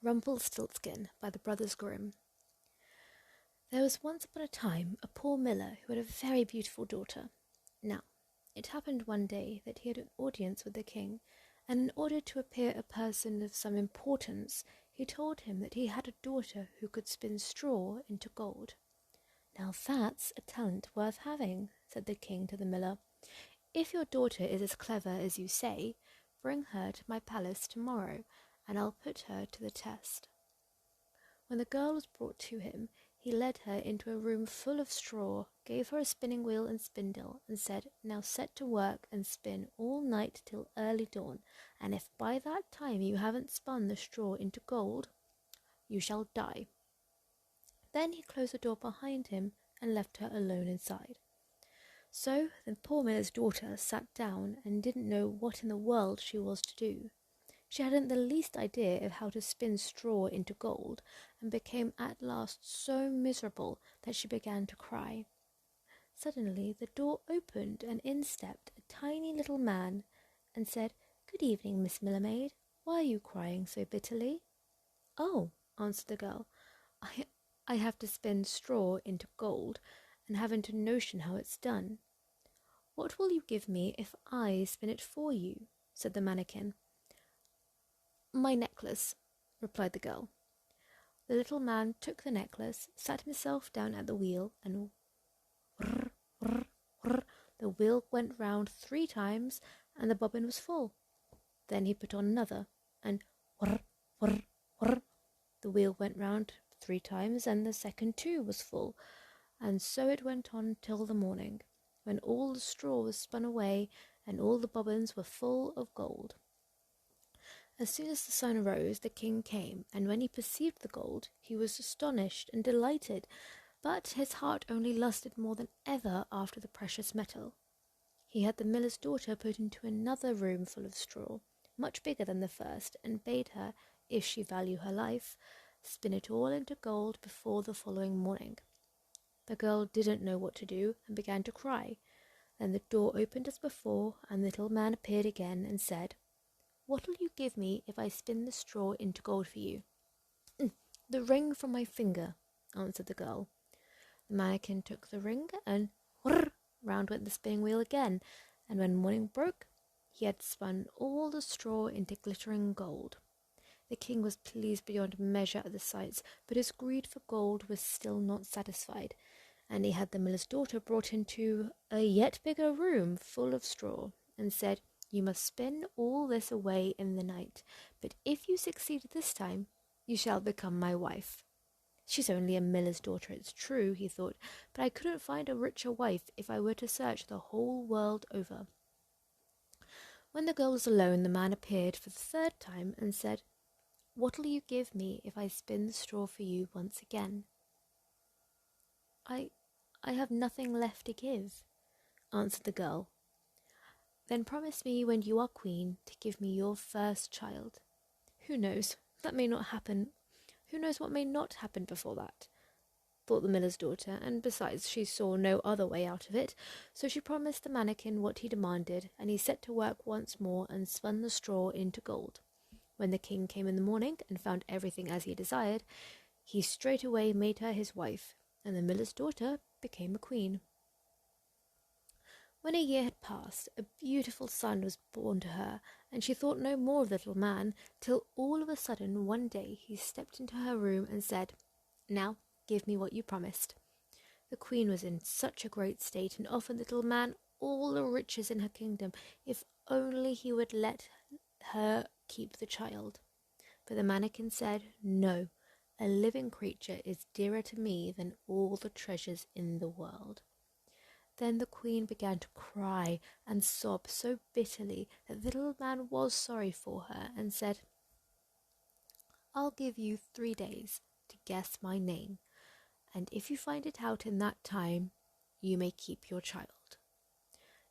Rumplestiltskin by the Brothers Grimm. There was once upon a time a poor miller who had a very beautiful daughter. Now, it happened one day that he had an audience with the king, and in order to appear a person of some importance, he told him that he had a daughter who could spin straw into gold. "Now that's a talent worth having," said the king to the miller. "If your daughter is as clever as you say, bring her to my palace tomorrow, and I'll put her to the test." When the girl was brought to him, he led her into a room full of straw, gave her a spinning wheel and spindle, and said, "Now set to work and spin all night till early dawn, and if by that time you haven't spun the straw into gold, you shall die." Then he closed the door behind him and left her alone inside. So the poor miller's daughter sat down and didn't know what in the world she was to do. She hadn't the least idea of how to spin straw into gold, and became at last so miserable that she began to cry. Suddenly the door opened, and in stepped a tiny little man, and said, "Good evening, Miss Millermaid. Why are you crying so bitterly?" "Oh," answered the girl, I have to spin straw into gold, and haven't a notion how it's done." "What will you give me if I spin it for you?" said the mannikin. "My necklace," replied the girl. The little man took the necklace, sat himself down at the wheel, and whirr, whirr, whirr, the wheel went round 3 times, and the bobbin was full. Then he put on another, and whirr, whirr, whirr, the wheel went round 3 times, and the second too was full. And so it went on till the morning, when all the straw was spun away, and all the bobbins were full of gold. As soon as the sun rose, the king came, and when he perceived the gold, he was astonished and delighted, but his heart only lusted more than ever after the precious metal. He had the miller's daughter put into another room full of straw, much bigger than the first, and bade her, if she value her life, spin it all into gold before the following morning. The girl didn't know what to do, and began to cry. Then the door opened as before, and the little man appeared again, and said, "What'll you give me if I spin the straw into gold for you?" "The ring from my finger," answered the girl. The mannikin took the ring, and whirr, round went the spinning wheel again, and when morning broke, he had spun all the straw into glittering gold. The king was pleased beyond measure at the sights, but his greed for gold was still not satisfied, and he had the miller's daughter brought into a yet bigger room full of straw, and said, "You must spin all this away in the night, but if you succeed this time, you shall become my wife." "She's only a miller's daughter, it's true," he thought, "but I couldn't find a richer wife if I were to search the whole world over." When the girl was alone, the man appeared for the 3rd time and said, "What'll you give me if I spin the straw for you once again?" I have nothing left to give," answered the girl. "Then promise me when you are queen to give me your first child." "Who knows? That may not happen. Who knows what may not happen before that?" thought the miller's daughter, and besides she saw no other way out of it, so she promised the mannikin what he demanded, and he set to work once more and spun the straw into gold. When the king came in the morning and found everything as he desired, he straightway made her his wife, and the miller's daughter became a queen. When a year had passed, a beautiful son was born to her, and she thought no more of the little man, till all of a sudden one day he stepped into her room and said, "Now give me what you promised." The queen was in such a great state, and offered the little man all the riches in her kingdom, if only he would let her keep the child. But the mannikin said, "No, a living creature is dearer to me than all the treasures in the world." Then the queen began to cry and sob so bitterly that the little man was sorry for her, and said, "I'll give you 3 days to guess my name, and if you find it out in that time, you may keep your child."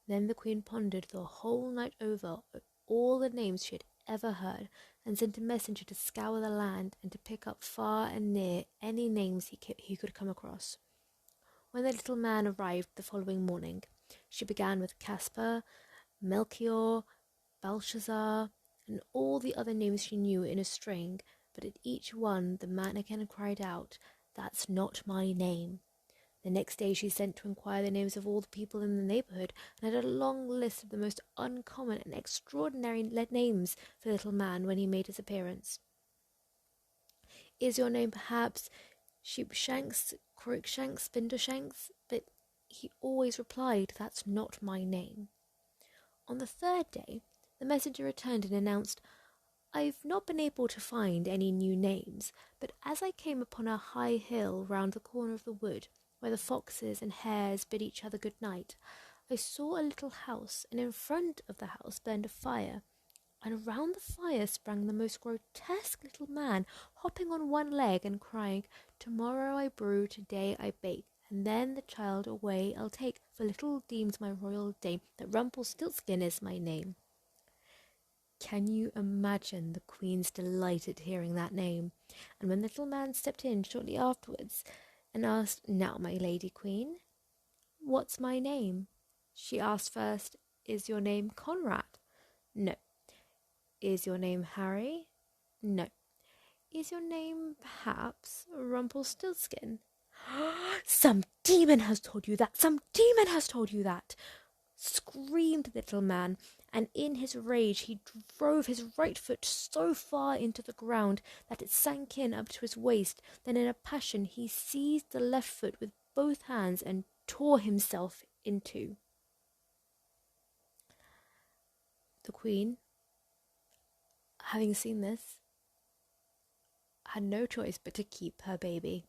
Then the queen pondered the whole night over all the names she had ever heard, and sent a messenger to scour the land and to pick up far and near any names he could come across. When the little man arrived the following morning, she began with Caspar, Melchior, Belshazzar, and all the other names she knew in a string, but at each one the man again cried out, "That's not my name." The next day she sent to inquire the names of all the people in the neighbourhood, and had a long list of the most uncommon and extraordinary names for the little man when he made his appearance. "Is your name perhaps Sheepshanks, Crookshanks, Spindleshanks?" But he always replied, "That's not my name." On the third day the messenger returned and announced, "I've not been able to find any new names, but as I came upon a high hill round the corner of the wood, where the foxes and hares bid each other good night, I saw a little house, and in front of the house burned a fire, and round the fire sprang the most grotesque little man, hopping on one leg and crying, 'Tomorrow I brew, today I bake, and then the child away I'll take, for little deems my royal dame that Rumplestiltskin is my name.'" Can you imagine the queen's delight at hearing that name? And when the little man stepped in shortly afterwards and asked, "Now, my lady queen, what's my name?" she asked first, "Is your name Conrad?" "No." "Is your name Harry?" "No." "Is your name perhaps Rumpelstiltskin?" "Some demon has told you that! Some demon has told you that!" screamed the little man, and in his rage he drove his right foot so far into the ground that it sank in up to his waist. Then in a passion he seized the left foot with both hands and tore himself in two. The queen, having seen this, had no choice but to keep her baby.